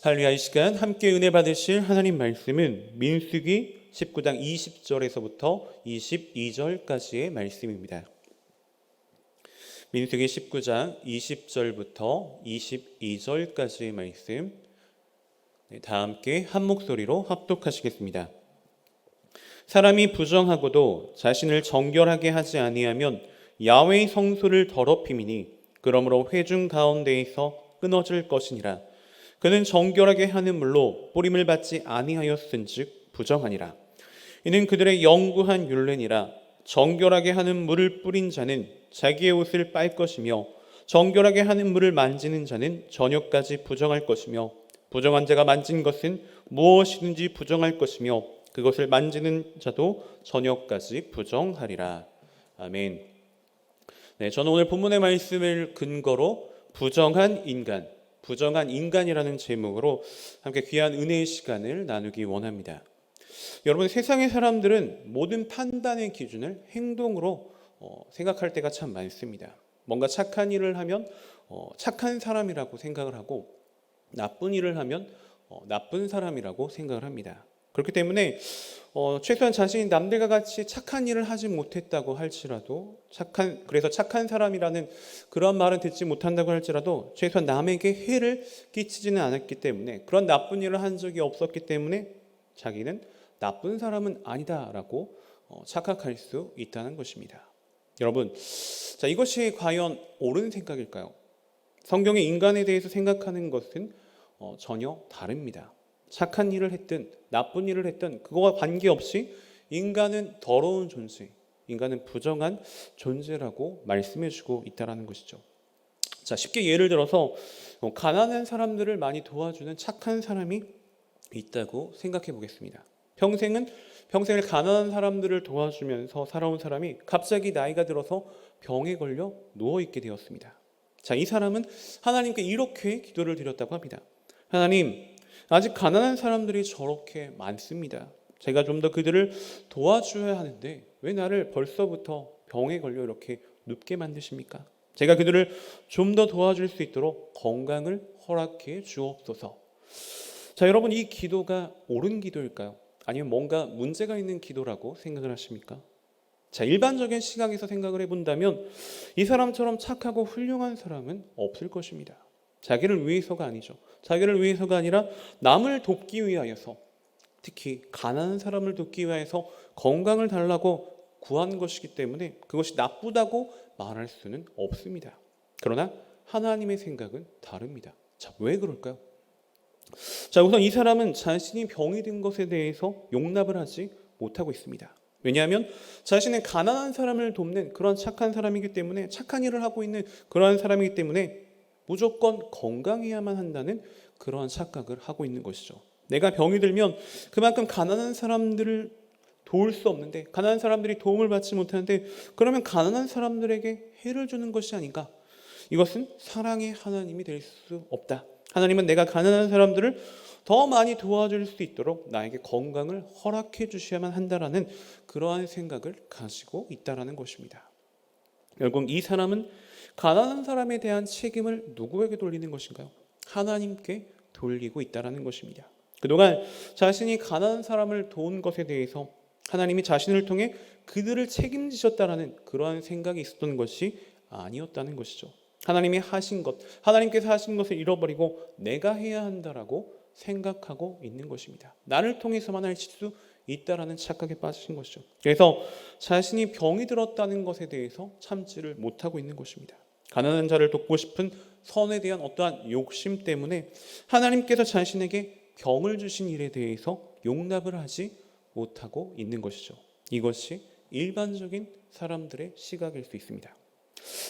할렐루야. 이 시간 함께 은혜 받으실 하나님 말씀은 민수기 19장 20절에서부터 22절까지의 말씀입니다. 민수기 19장 20절부터 22절까지의 말씀, 다 함께 한 목소리로 합독하시겠습니다. 사람이 부정하고도 자신을 정결하게 하지 아니하면 야훼의 성소를 더럽힘이니 그러므로 회중 가운데에서 끊어질 것이니라. 그는 정결하게 하는 물로 뿌림을 받지 아니하였은즉 부정하니라. 이는 그들의 영구한 율례니라. 정결하게 하는 물을 뿌린 자는 자기의 옷을 빨 것이며 정결하게 하는 물을 만지는 자는 저녁까지 부정할 것이며 부정한 자가 만진 것은 무엇이든지 부정할 것이며 그것을 만지는 자도 저녁까지 부정하리라. 아멘. 네, 저는 오늘 본문의 말씀을 근거로 부정한 인간이라는 제목으로 함께 귀한 은혜의 시간을 나누기 원합니다. 여러분, 세상의 사람들은 모든 판단의 기준을 행동으로 생각할 때가 참 많습니다. 뭔가 착한 일을 하면 착한 사람이라고 생각을 하고 나쁜 일을 하면 나쁜 사람이라고 생각을 합니다. 그렇기 때문에 최소한 자신이 남들과 같이 착한 일을 하지 못했다고 할지라도 그래서 착한 사람이라는 그런 말은 듣지 못한다고 할지라도 최소한 남에게 해를 끼치지는 않았기 때문에 그런 나쁜 일을 한 적이 없었기 때문에 자기는 나쁜 사람은 아니다라고 착각할 수 있다는 것입니다. 여러분, 자, 이것이 과연 옳은 생각일까요? 성경의 인간에 대해서 생각하는 것은 전혀 다릅니다. 착한 일을 했든 나쁜 일을 했든 그거와 관계없이 인간은 더러운 존재, 인간은 부정한 존재라고 말씀해주고 있다는 것이죠. 자, 쉽게 예를 들어서 가난한 사람들을 많이 도와주는 착한 사람이 있다고 생각해 보겠습니다. 평생을 가난한 사람들을 도와주면서 살아온 사람이 갑자기 나이가 들어서 병에 걸려 누워있게 되었습니다. 자, 이 사람은 하나님께 이렇게 기도를 드렸다고 합니다. 하나님, 아직 가난한 사람들이 저렇게 많습니다. 제가 좀 더 그들을 도와줘야 하는데 왜 나를 벌써부터 병에 걸려 이렇게 눕게 만드십니까? 제가 그들을 좀 더 도와줄 수 있도록 건강을 허락해 주옵소서. 자, 여러분, 이 기도가 옳은 기도일까요? 아니면 뭔가 문제가 있는 기도라고 생각을 하십니까? 자, 일반적인 시각에서 생각을 해본다면 이 사람처럼 착하고 훌륭한 사람은 없을 것입니다. 자기를 위해서가 아니죠. 자기를 위해서가 아니라 남을 돕기 위하여서, 특히 가난한 사람을 돕기 위해서 건강을 달라고 구한 것이기 때문에 그것이 나쁘다고 말할 수는 없습니다. 그러나 하나님의 생각은 다릅니다. 자, 왜 그럴까요? 자, 우선 이 사람은 자신이 병이 든 것에 대해서 용납을 하지 못하고 있습니다. 왜냐하면 자신은 가난한 사람을 돕는 그런 착한 사람이기 때문에, 착한 일을 하고 있는 그러한 사람이기 때문에 무조건 건강해야만 한다는 그러한 착각을 하고 있는 것이죠. 내가 병이 들면 그만큼 가난한 사람들을 도울 수 없는데, 가난한 사람들이 도움을 받지 못하는데 그러면 가난한 사람들에게 해를 주는 것이 아닌가? 이것은 사랑의 하나님이 될 수 없다. 하나님은 내가 가난한 사람들을 더 많이 도와줄 수 있도록 나에게 건강을 허락해 주셔야만 한다라는 그러한 생각을 가지고 있다는 것입니다. 결국 이 사람은 가난한 사람에 대한 책임을 누구에게 돌리는 것인가요? 하나님께 돌리고 있다는 것입니다. 그동안 자신이 가난한 사람을 도운 것에 대해서 하나님이 자신을 통해 그들을 책임지셨다라는 그러한 생각이 있었던 것이 아니었다는 것이죠. 하나님께서 하신 것을 잃어버리고 내가 해야 한다라고 생각하고 있는 것입니다. 나를 통해서만 할 수 있다라는 착각에 빠지신 것이죠. 그래서 자신이 병이 들었다는 것에 대해서 참지를 못하고 있는 것입니다. 가난한 자를 돕고 싶은 선에 대한 어떠한 욕심 때문에 하나님께서 자신에게 병을 주신 일에 대해서 용납을 하지 못하고 있는 것이죠. 이것이 일반적인 사람들의 시각일 수 있습니다.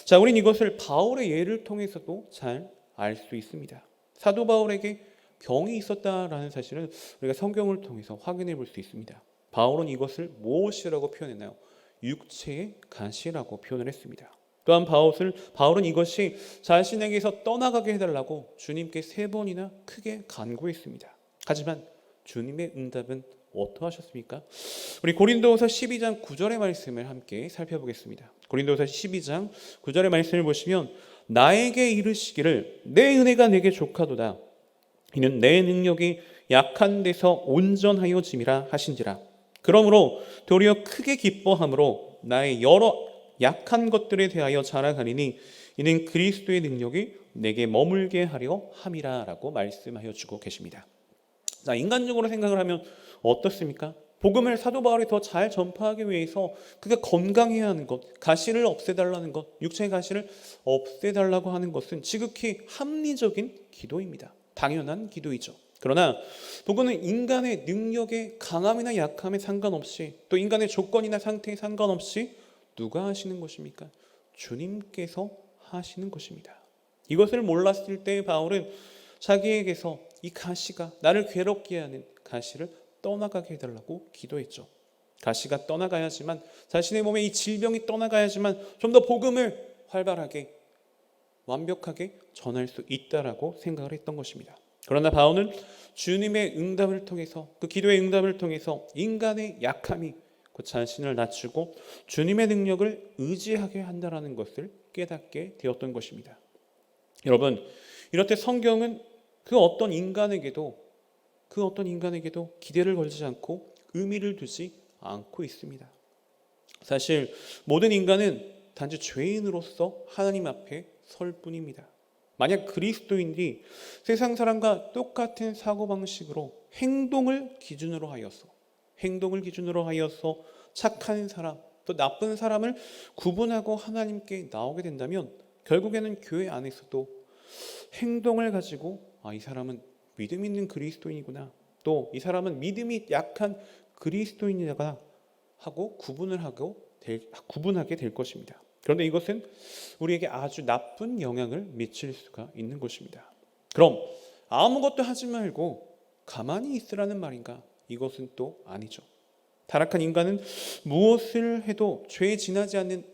자, 우린 이것을 바울의 예를 통해서도 잘 알 수 있습니다. 사도 바울에게 병이 있었다라는 사실은 우리가 성경을 통해서 확인해 볼 수 있습니다. 바울은 이것을 무엇이라고 표현했나요? 육체의 가시라고 표현을 했습니다. 또한 바울은 이것이 자신에게서 떠나가게 해달라고 주님께 3번이나 크게 간구했습니다. 하지만 주님의 응답은 어떠하셨습니까? 우리 고린도후서 12장 9절의 말씀을 함께 살펴보겠습니다. 고린도후서 12장 9절의 말씀을 보시면 나에게 이르시기를 내 은혜가 내게 족하도다. 이는 내 능력이 약한 데서 온전하여 짐이라 하신지라. 그러므로 도리어 크게 기뻐함으로 나의 여러 약한 것들에 대하여 자랑하리니 이는 그리스도의 능력이 내게 머물게 하려 함이라라고 말씀하여 주고 계십니다. 자, 인간적으로 생각을 하면 어떻습니까? 복음을 사도 바울이 더 잘 전파하기 위해서 그가 건강해야 하는 것, 가시를 없애달라는 것, 육체의 가시를 없애달라고 하는 것은 지극히 합리적인 기도입니다. 당연한 기도이죠. 그러나 복음은 인간의 능력의 강함이나 약함에 상관없이, 또 인간의 조건이나 상태에 상관없이 누가 하시는 것입니까? 주님께서 하시는 것입니다. 이것을 몰랐을 때 바울은 자기에게서 이 가시가, 나를 괴롭게 하는 가시를 떠나가게 해달라고 기도했죠. 가시가 떠나가야지만, 자신의 몸에 이 질병이 떠나가야지만 좀 더 복음을 활발하게 완벽하게 전할 수 있다라고 생각을 했던 것입니다. 그러나 바울은 주님의 응답을 통해서, 그 기도의 응답을 통해서 인간의 약함이 그 자신을 낮추고 주님의 능력을 의지하게 한다라는 것을 깨닫게 되었던 것입니다. 여러분, 이렇듯 성경은 그 어떤 인간에게도 기대를 걸지 않고 의미를 두지 않고 있습니다. 사실 모든 인간은 단지 죄인으로서 하나님 앞에 설 뿐입니다. 만약 그리스도인들이 세상 사람과 똑같은 사고방식으로 행동을 기준으로 하여서 착한 사람, 또 나쁜 사람을 구분하고 하나님께 나오게 된다면 결국에는 교회 안에서도 행동을 가지고 이 사람은 믿음 있는 그리스도인이구나, 또 이 사람은 믿음이 약한 그리스도인이다 하고 구분하게 될 것입니다. 그런데 이것은 우리에게 아주 나쁜 영향을 미칠 수가 있는 것입니다. 그럼 아무것도 하지 말고 가만히 있으라는 말인가? 이것은 또 아니죠. 타락한 인간은 무엇을 해도 죄에 지나지 않는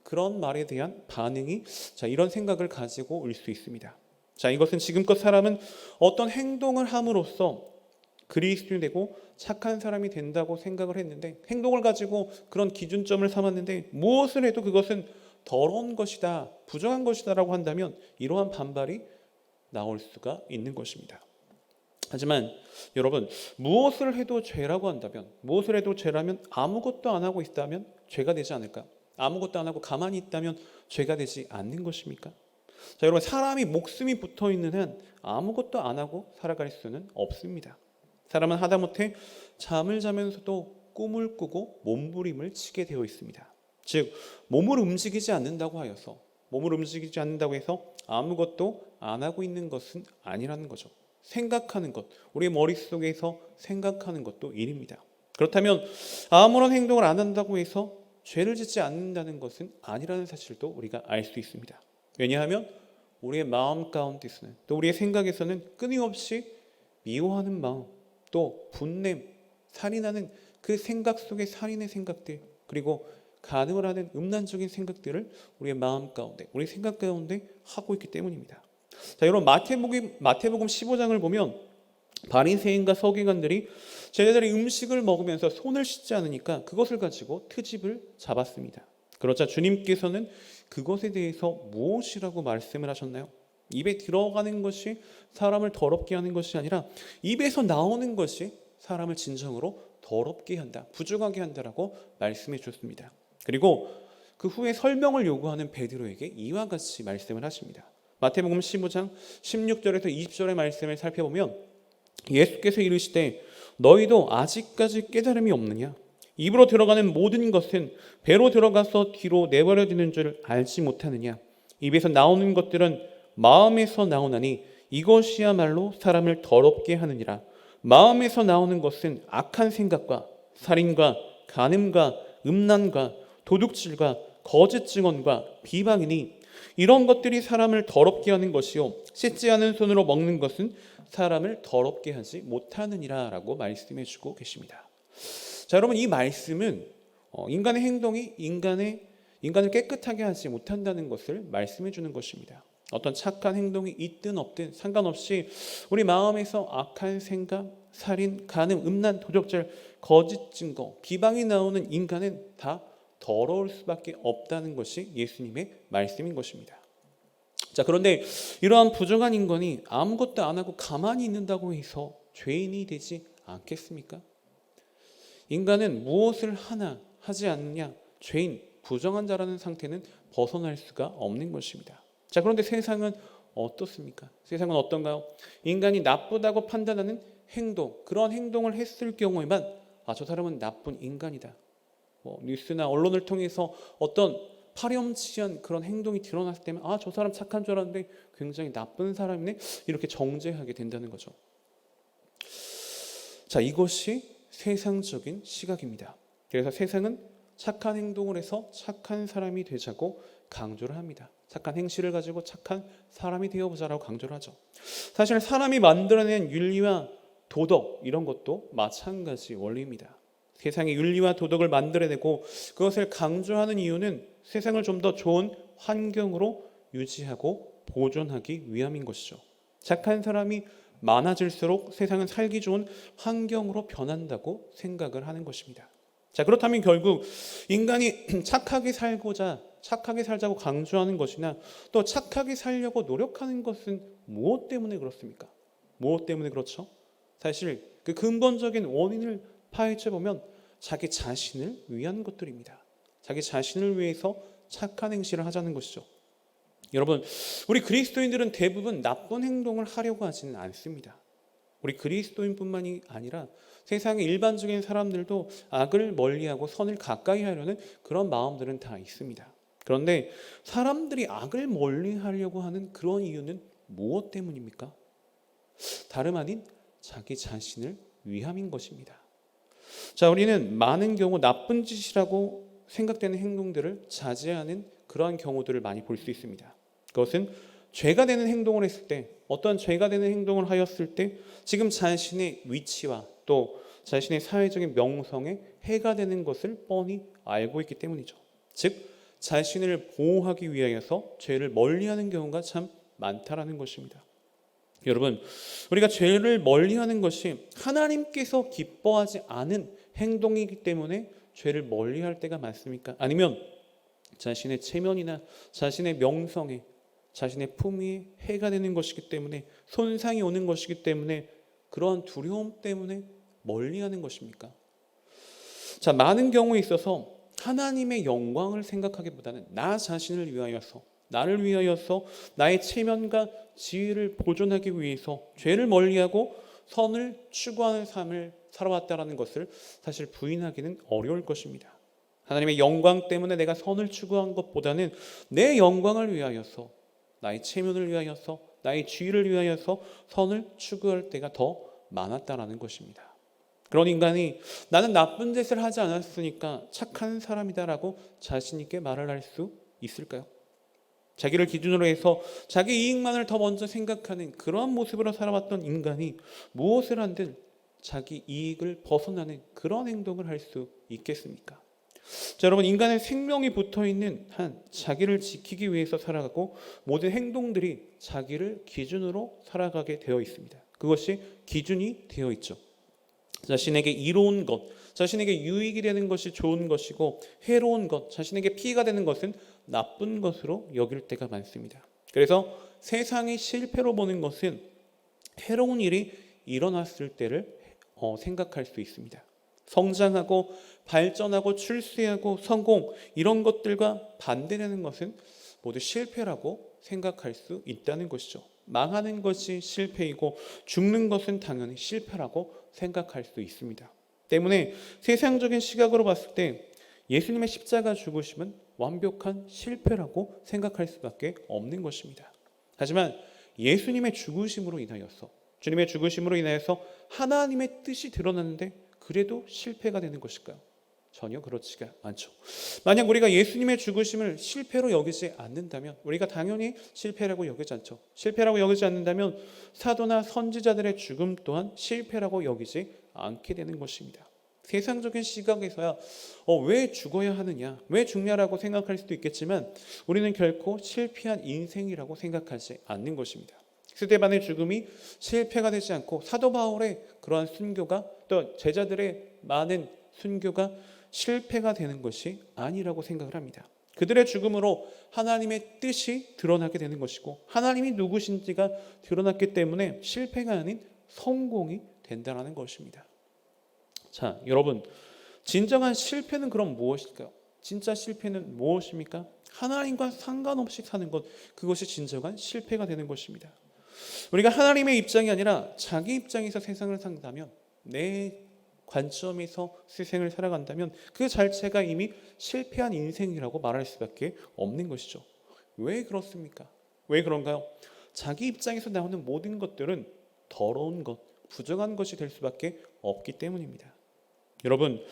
그런 말에 대한 반응이, 이런 생각을 가지고 올 수 있습니다. 이것은 지금껏 사람은 어떤 행동을 함으로써 그리스도인이 되고 착한 사람이 된다고 생각을 했는데, 행동을 가지고 그런 기준점을 삼았는데 무엇을 해도 그것은 더러운 것이다, 부정한 것이다 라고 한다면 이러한 반발이 나올 수가 있는 것입니다. 하지만 여러분, 무엇을 해도 죄라고 한다면, 무엇을 해도 죄라면 아무것도 안 하고 있다면 죄가 되지 않을까? 아무것도 안 하고 가만히 있다면 죄가 되지 않는 것입니까? 여러분, 사람이 목숨이 붙어 있는 한 아무것도 안 하고 살아갈 수는 없습니다. 사람은 하다못해 잠을 자면서도 꿈을 꾸고 몸부림을 치게 되어 있습니다. 즉, 몸을 움직이지 않는다고 해서 아무것도 안 하고 있는 것은 아니라는 거죠. 생각하는 것, 우리의 머릿속에서 생각하는 것도 일입니다. 그렇다면 아무런 행동을 안 한다고 해서 죄를 짓지 않는다는 것은 아니라는 사실도 우리가 알 수 있습니다. 왜냐하면 우리의 마음 가운데서는, 또 우리의 생각에서는 끊임없이 미워하는 마음, 또 분냄, 살인하는 그 생각 속의 살인의 생각들, 그리고 간음을 하는 음란적인 생각들을 우리의 마음 가운데, 우리 생각 가운데 하고 있기 때문입니다. 여러분, 마태복음 15장을 보면 바리새인과 서기관들이 제자들이 음식을 먹으면서 손을 씻지 않으니까 그것을 가지고 트집을 잡았습니다. 그러자 주님께서는 그것에 대해서 무엇이라고 말씀을 하셨나요? 입에 들어가는 것이 사람을 더럽게 하는 것이 아니라 입에서 나오는 것이 사람을 진정으로 더럽게 한다, 부정하게 한다라고 말씀해 주셨습니다. 그리고 그 후에 설명을 요구하는 베드로에게 이와 같이 말씀을 하십니다. 마태복음 15장 16절에서 20절의 말씀을 살펴보면 예수께서 이르시되 너희도 아직까지 깨달음이 없느냐? 입으로 들어가는 모든 것은 배로 들어가서 뒤로 내버려지는 줄 알지 못하느냐? 입에서 나오는 것들은 마음에서 나오나니 이것이야말로 사람을 더럽게 하느니라. 마음에서 나오는 것은 악한 생각과 살인과 간음과 음란과 도둑질과 거짓 증언과 비방이니 이런 것들이 사람을 더럽게 하는 것이요 씻지 않은 손으로 먹는 것은 사람을 더럽게 하지 못하느니라 라고 말씀해 주고 계십니다. 여러분, 이 말씀은 인간의 행동이 인간을 깨끗하게 하지 못한다는 것을 말씀해 주는 것입니다. 어떤 착한 행동이 있든 없든 상관없이 우리 마음에서 악한 생각, 살인, 간음, 음란, 도적질, 거짓 증거, 비방이 나오는 인간은 다 더러울 수밖에 없다는 것이 예수님의 말씀인 것입니다. 자, 그런데 이러한 부정한 인간이 아무것도 안 하고 가만히 있는다고 해서 죄인이 되지 않겠습니까? 인간은 무엇을 하나 하지 않느냐, 죄인, 부정한 자라는 상태는 벗어날 수가 없는 것입니다. 자, 그런데 세상은 어떻습니까? 세상은 어떤가요? 인간이 나쁘다고 판단하는 행동, 그런 행동을 했을 경우에만 저 사람은 나쁜 인간이다. 뉴스나 언론을 통해서 어떤 파렴치한 그런 행동이 드러났을 때면 저 사람 착한 줄 알았는데 굉장히 나쁜 사람이네, 이렇게 정죄하게 된다는 거죠. 자, 이것이 세상적인 시각입니다. 그래서 세상은 착한 행동을 해서 착한 사람이 되자고 강조를 합니다. 착한 행실을 가지고 착한 사람이 되어보자라고 강조를 하죠. 사실 사람이 만들어낸 윤리와 도덕, 이런 것도 마찬가지 원리입니다. 세상의 윤리와 도덕을 만들어내고 그것을 강조하는 이유는 세상을 좀 더 좋은 환경으로 유지하고 보존하기 위함인 것이죠. 착한 사람이 많아질수록 세상은 살기 좋은 환경으로 변한다고 생각을 하는 것입니다. 자, 그렇다면 결국 인간이 착하게 살자고 강조하는 것이나 또 착하게 살려고 노력하는 것은 무엇 때문에 그렇습니까? 무엇 때문에 그렇죠? 사실 그 근본적인 원인을 파헤쳐 보면 자기 자신을 위한 것들입니다. 자기 자신을 위해서 착한 행실을 하자는 것이죠. 여러분, 우리 그리스도인들은 대부분 나쁜 행동을 하려고 하지는 않습니다. 우리 그리스도인뿐만이 아니라 세상의 일반적인 사람들도 악을 멀리하고 선을 가까이 하려는 그런 마음들은 다 있습니다. 그런데 사람들이 악을 멀리하려고 하는 그런 이유는 무엇 때문입니까? 다름 아닌 자기 자신을 위함인 것입니다. 자, 우리는 많은 경우 나쁜 짓이라고 생각되는 행동들을 자제하는 그러한 경우들을 많이 볼 수 있습니다. 그것은 죄가 되는 행동을 했을 때, 어떤 죄가 되는 행동을 하였을 때 지금 자신의 위치와 또 자신의 사회적인 명성에 해가 되는 것을 뻔히 알고 있기 때문이죠. 즉 자신을 보호하기 위하여서 죄를 멀리하는 경우가 참 많다라는 것입니다. 여러분, 우리가 죄를 멀리하는 것이 하나님께서 기뻐하지 않은 행동이기 때문에 죄를 멀리할 때가 많습니까? 아니면 자신의 체면이나 자신의 명성에, 자신의 품위에 해가 되는 것이기 때문에, 손상이 오는 것이기 때문에, 그러한 두려움 때문에 멀리하는 것입니까? 자, 많은 경우에 있어서 하나님의 영광을 생각하기보다는 나 자신을 위하여서, 나를 위하여서 나의 체면과 지위를 보존하기 위해서 죄를 멀리하고 선을 추구하는 삶을 살아왔다라는 것을 사실 부인하기는 어려울 것입니다. 하나님의 영광 때문에 내가 선을 추구한 것보다는 내 영광을 위하여서, 나의 체면을 위하여서, 나의 지위를 위하여서 선을 추구할 때가 더 많았다라는 것입니다. 그런 인간이 나는 나쁜 짓을 하지 않았으니까 착한 사람이다라고 자신 있게 말을 할 수 있을까요? 자기를 기준으로 해서 자기 이익만을 더 먼저 생각하는 그러한 모습으로 살아왔던 인간이 무엇을 한들 자기 이익을 벗어나는 그런 행동을 할 수 있겠습니까? 자, 여러분, 인간의 생명이 붙어있는 한 자기를 지키기 위해서 살아가고 모든 행동들이 자기를 기준으로 살아가게 되어 있습니다. 그것이 기준이 되어 있죠. 자신에게 이로운 것, 자신에게 유익이 되는 것이 좋은 것이고 해로운 것, 자신에게 피해가 되는 것은 나쁜 것으로 여길 때가 많습니다. 그래서 세상의 실패로 보는 것은 해로운 일이 일어났을 때를 생각할 수 있습니다. 성장하고 발전하고 출세하고 성공, 이런 것들과 반대되는 것은 모두 실패라고 생각할 수 있다는 것이죠. 망하는 것이 실패이고 죽는 것은 당연히 실패라고 생각할 수 있습니다. 때문에 세상적인 시각으로 봤을 때 예수님의 십자가 죽으심은 완벽한 실패라고 생각할 수밖에 없는 것입니다. 하지만 예수님의 죽으심으로 인하여서, 주님의 죽으심으로 인하여서 하나님의 뜻이 드러났는데 그래도 실패가 되는 것일까요? 전혀 그렇지가 않죠. 만약 우리가 예수님의 죽으심을 실패로 여기지 않는다면, 우리가 당연히 실패라고 여기지 않죠. 실패라고 여기지 않는다면 사도나 선지자들의 죽음 또한 실패라고 여기지 않게 되는 것입니다. 세상적인 시각에서야 왜 죽어야 하느냐, 왜 죽냐라고 생각할 수도 있겠지만 우리는 결코 실패한 인생이라고 생각하지 않는 것입니다. 스데반의 죽음이 실패가 되지 않고 사도 바울의 그러한 순교가, 또 제자들의 많은 순교가 실패가 되는 것이 아니라고 생각을 합니다. 그들의 죽음으로 하나님의 뜻이 드러나게 되는 것이고 하나님이 누구신지가 드러났기 때문에 실패가 아닌 성공이 된다는 것입니다. 자, 여러분, 진정한 실패는 그럼 무엇일까요? 진짜 실패는 무엇입니까? 하나님과 상관없이 사는 것, 그것이 진정한 실패가 되는 것입니다. 우리가 하나님의 입장이 아니라 자기 입장에서 세상을 산다면, 내 관점에서 세상을 살아간다면 그 자체가 이미 실패한 인생이라고 말할 수밖에 없는 것이죠. 왜 그렇습니까? 왜 그런가요? 자기 입장에서 나오는 모든 것들은 더러운 것, 부정한 것이 될 수밖에 없기 때문입니다. 여러분,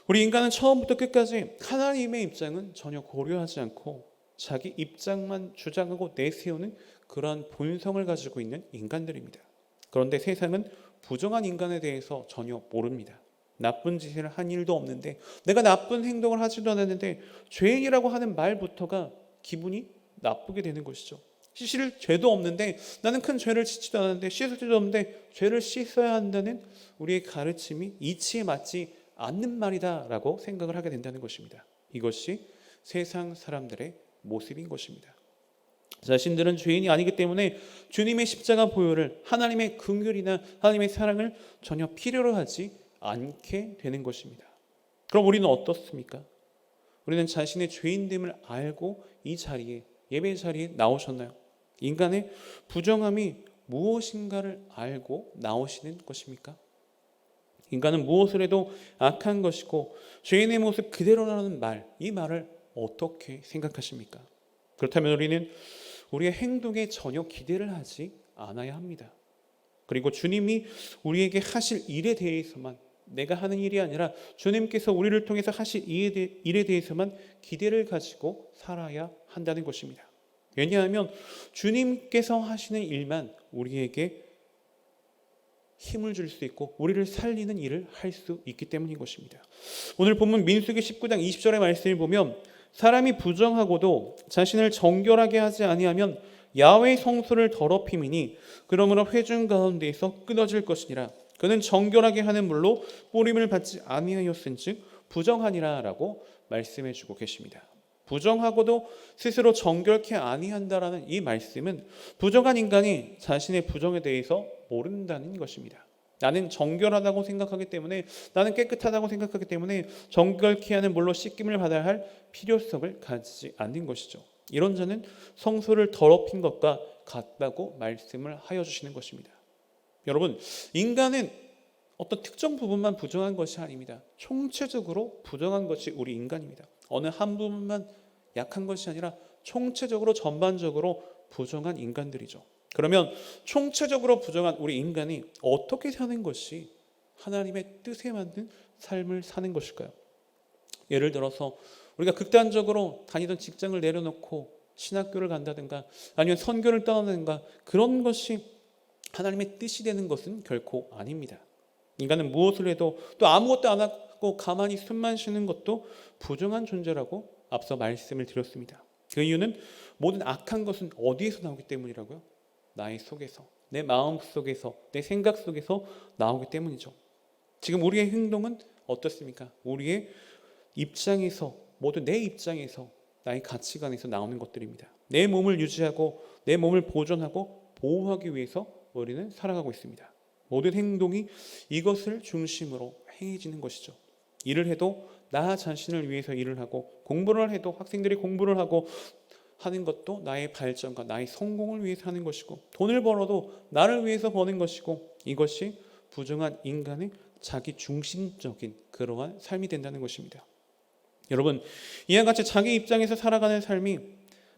우리 인간은 처음부터 끝까지 하나님의 입장은 전혀 고려하지 않고 자기 입장만 주장하고 내세우는 그러한 본성을 가지고 있는 인간들입니다. 그런데 세상은 부정한 인간에 대해서 전혀 모릅니다. 나쁜 짓을 한 일도 없는데, 내가 나쁜 행동을 하지도 않았는데 죄인이라고 하는 말부터가 기분이 나쁘게 되는 것이죠. 씻을 죄도 없는데, 나는 큰 죄를 짓지도 않았는데 씻을 죄도 없는데 죄를 씻어야 한다는 우리의 가르침이 이치에 맞지 않는 말이다라고 생각을 하게 된다는 것입니다. 이것이 세상 사람들의 모습인 것입니다. 자신들은 죄인이 아니기 때문에 주님의 십자가 보혈을, 하나님의 긍휼이나 하나님의 사랑을 전혀 필요로 하지 않게 되는 것입니다. 그럼 우리는 어떻습니까? 우리는 자신의 죄인됨을 알고 이 자리에, 예배 자리에 나오셨나요? 인간의 부정함이 무엇인가를 알고 나오시는 것입니까? 인간은 무엇을 해도 악한 것이고 죄인의 모습 그대로라는 말, 이 말을 어떻게 생각하십니까? 그렇다면 우리는 우리의 행동에 전혀 기대를 하지 않아야 합니다. 그리고 주님이 우리에게 하실 일에 대해서만, 내가 하는 일이 아니라 주님께서 우리를 통해서 하실 일에 대해서만 기대를 가지고 살아야 한다는 것입니다. 왜냐하면 주님께서 하시는 일만 우리에게 힘을 줄 수 있고 우리를 살리는 일을 할 수 있기 때문인 것입니다. 오늘 본문 민수기 19장 20절의 말씀을 보면, 사람이 부정하고도 자신을 정결하게 하지 아니하면 야훼 성소를 더럽힘이니 그러므로 회중 가운데에서 끊어질 것이니라. 그는 정결하게 하는 물로 뿌림을 받지 아니하였은즉 부정하니라 라고 말씀해 주고 계십니다. 부정하고도 스스로 정결케 아니한다라는 이 말씀은 부정한 인간이 자신의 부정에 대해서 모른다는 것입니다. 나는 정결하다고 생각하기 때문에, 나는 깨끗하다고 생각하기 때문에 정결케 하는 물로 씻김을 받아야 할 필요성을 가지지 않는 것이죠. 이런 자는 성소를 더럽힌 것과 같다고 말씀을 하여 주시는 것입니다. 여러분, 인간은 어떤 특정 부분만 부정한 것이 아닙니다. 총체적으로 부정한 것이 우리 인간입니다. 어느 한 부분만 약한 것이 아니라 총체적으로 전반적으로 부정한 인간들이죠. 그러면 총체적으로 부정한 우리 인간이 어떻게 사는 것이 하나님의 뜻에 맞는 삶을 사는 것일까요? 예를 들어서 우리가 극단적으로 다니던 직장을 내려놓고 신학교를 간다든가 아니면 선교를 떠나든가, 그런 것이 하나님의 뜻이 되는 것은 결코 아닙니다. 인간은 무엇을 해도 또 아무것도 안 하고 가만히 숨만 쉬는 것도 부정한 존재라고 앞서 말씀을 드렸습니다. 그 이유는 모든 악한 것은 어디에서 나오기 때문이라고요? 나의 속에서, 내 마음 속에서, 내 생각 속에서 나오기 때문이죠. 지금 우리의 행동은 어떻습니까? 우리의 입장에서, 모두 내 입장에서, 나의 가치관에서 나오는 것들입니다. 내 몸을 유지하고 내 몸을 보존하고 보호하기 위해서 우리는 살아가고 있습니다. 모든 행동이 이것을 중심으로 행해지는 것이죠. 일을 해도 나 자신을 위해서 일을 하고, 공부를 해도 학생들이 공부를 하고 하는 것도 나의 발전과 나의 성공을 위해서 하는 것이고, 돈을 벌어도 나를 위해서 버는 것이고, 이것이 부정한 인간의 자기 중심적인 그러한 삶이 된다는 것입니다. 여러분, 이와 같이 자기 입장에서 살아가는 삶이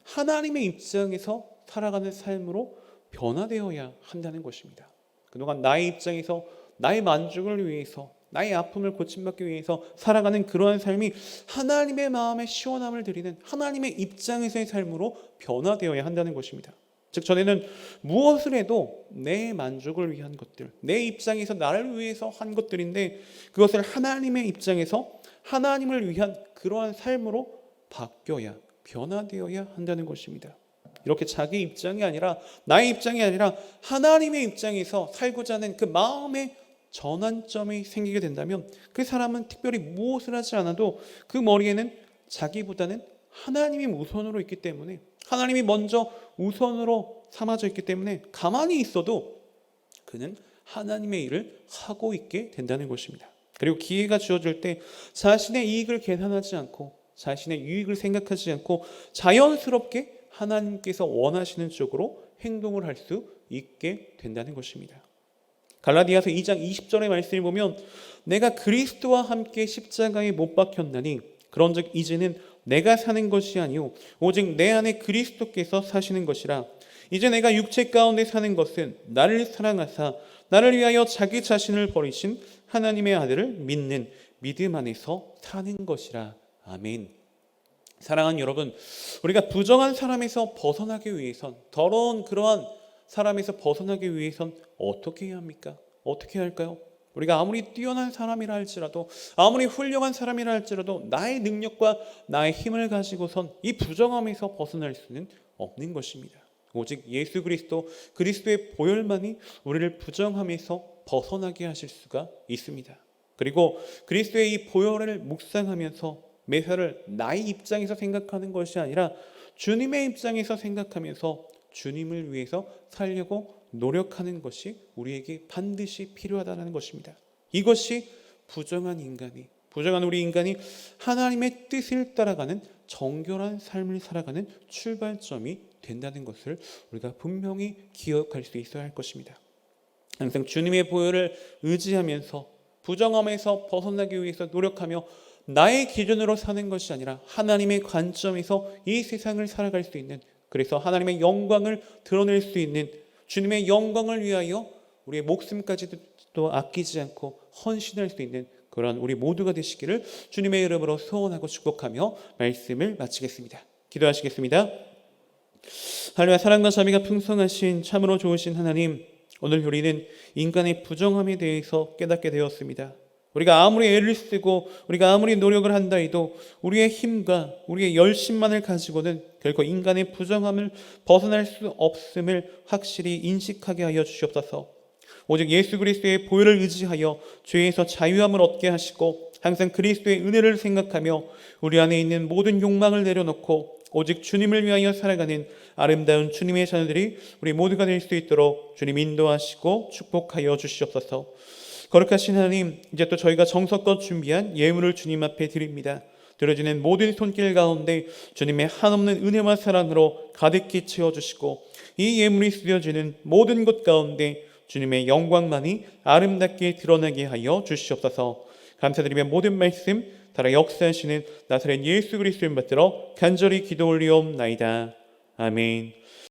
하나님의 입장에서 살아가는 삶으로 변화되어야 한다는 것입니다. 그동안 나의 입장에서 나의 만족을 위해서, 나의 아픔을 고침받기 위해서 살아가는 그러한 삶이 하나님의 마음에 시원함을 드리는 하나님의 입장에서의 삶으로 변화되어야 한다는 것입니다. 즉, 전에는 무엇을 해도 내 만족을 위한 것들, 내 입장에서 나를 위해서 한 것들인데, 그것을 하나님의 입장에서 하나님을 위한 그러한 삶으로 바뀌어야, 변화되어야 한다는 것입니다. 이렇게 자기 입장이 아니라, 나의 입장이 아니라 하나님의 입장에서 살고자 하는 그 마음의 전환점이 생기게 된다면, 그 사람은 특별히 무엇을 하지 않아도 그 머리에는 자기보다는 하나님이 우선으로 있기 때문에, 하나님이 먼저 우선으로 삼아져 있기 때문에 가만히 있어도 그는 하나님의 일을 하고 있게 된다는 것입니다. 그리고 기회가 주어질 때 자신의 이익을 계산하지 않고, 자신의 유익을 생각하지 않고 자연스럽게 하나님께서 원하시는 쪽으로 행동을 할 수 있게 된다는 것입니다. 갈라디아서 2장 20절의 말씀을 보면 내가 그리스도와 함께 십자가에 못 박혔나니 그런즉 이제는 내가 사는 것이 아니요 오직 내 안에 그리스도께서 사시는 것이라. 이제 내가 육체 가운데 사는 것은 나를 사랑하사 나를 위하여 자기 자신을 버리신 하나님의 아들을 믿는 믿음 안에서 사는 것이라. 아멘. 사랑하는 여러분, 우리가 부정한 사람에서 벗어나기 위해선, 더러운 그러한 사람에서 벗어나기 위해선 어떻게 해야 합니까? 어떻게 해야 할까요? 우리가 아무리 뛰어난 사람이라 할지라도, 아무리 훌륭한 사람이라 할지라도 나의 능력과 나의 힘을 가지고선 이 부정함에서 벗어날 수는 없는 것입니다. 오직 예수 그리스도, 그리스도의 보혈만이 우리를 부정함에서 벗어나게 하실 수가 있습니다. 그리고 그리스도의 이 보혈을 묵상하면서 매사를 나의 입장에서 생각하는 것이 아니라 주님의 입장에서 생각하면서 주님을 위해서 살려고 노력하는 것이 우리에게 반드시 필요하다는 것입니다. 이것이 부정한 우리 인간이 하나님의 뜻을 따라가는 정결한 삶을 살아가는 출발점이 된다는 것을 우리가 분명히 기억할 수 있어야 할 것입니다. 항상 주님의 보혈을 의지하면서 부정함에서 벗어나기 위해서 노력하며 나의 기준으로 사는 것이 아니라 하나님의 관점에서 이 세상을 살아갈 수 있는, 그래서 하나님의 영광을 드러낼 수 있는, 주님의 영광을 위하여 우리의 목숨까지도 아끼지 않고 헌신할 수 있는 그런 우리 모두가 되시기를 주님의 이름으로 소원하고 축복하며 말씀을 마치겠습니다. 기도하시겠습니다. 할렐루야. 사랑과 자비가 풍성하신 참으로 좋으신 하나님, 오늘 우리는 인간의 부정함에 대해서 깨닫게 되었습니다. 우리가 아무리 애를 쓰고 우리가 아무리 노력을 한다 해도 우리의 힘과 우리의 열심만을 가지고는 결코 인간의 부정함을 벗어날 수 없음을 확실히 인식하게 하여 주시옵소서. 오직 예수 그리스도의 보혈을 의지하여 죄에서 자유함을 얻게 하시고 항상 그리스도의 은혜를 생각하며 우리 안에 있는 모든 욕망을 내려놓고 오직 주님을 위하여 살아가는 아름다운 주님의 자녀들이 우리 모두가 될 수 있도록 주님 인도하시고 축복하여 주시옵소서. 거룩하신 하나님, 이제 또 저희가 정성껏 준비한 예물을 주님 앞에 드립니다. 들어지는 모든 손길 가운데 주님의 한없는 은혜와 사랑으로 가득히 채워주시고 이 예물이 쓰여지는 모든 곳 가운데 주님의 영광만이 아름답게 드러나게 하여 주시옵소서. 감사드리며 모든 말씀 따라 역사하시는 나사렛 예수 그리스도를 받들어 간절히 기도 올리옵나이다. 아멘.